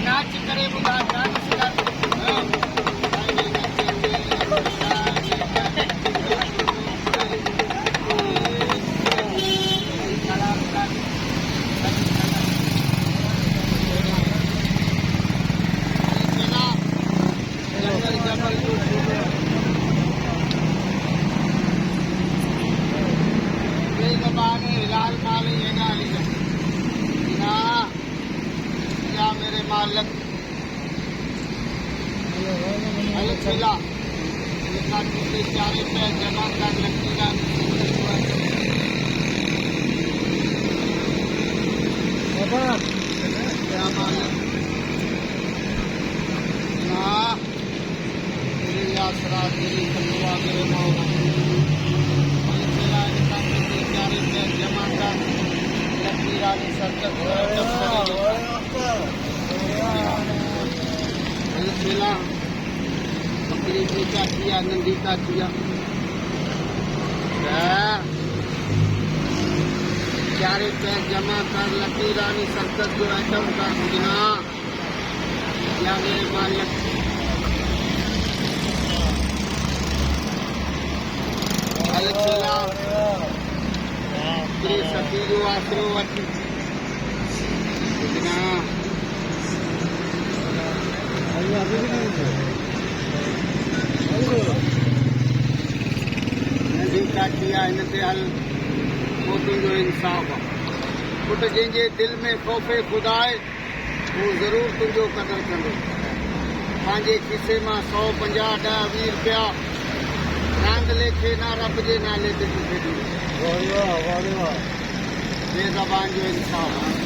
नाच करे बुला डांस लाल माल या मेरे मालक अलग चारे पे जमा कर लगेगा क्या मालक ना तेरी आसरा तेरी कलवा मेरे मौला चारे पे जमा कर लक्ष्मी रानी बकरी बेचा किया नंदी का किया चारे पे जमा कर लकी रानी सर्कस जो आइटम का बिना या मेरे मालिक सती जो आसरो वठी बिना नंढी काठी आहे हिन ते हल पोइ तुंहिंजो इंसाफ़ आहे पुटु जंहिंजे दिलि में ख़ौफ़े ख़ुदा आहे उहो ज़रूरु तुंहिंजो क़दुरु कंदो पंहिंजे खीसे मां 150 10 20 रुपया रांदि लेखे न रब जे नाले ते तोखे ॾींदो बेज़बान जो इंसाफ़ आहे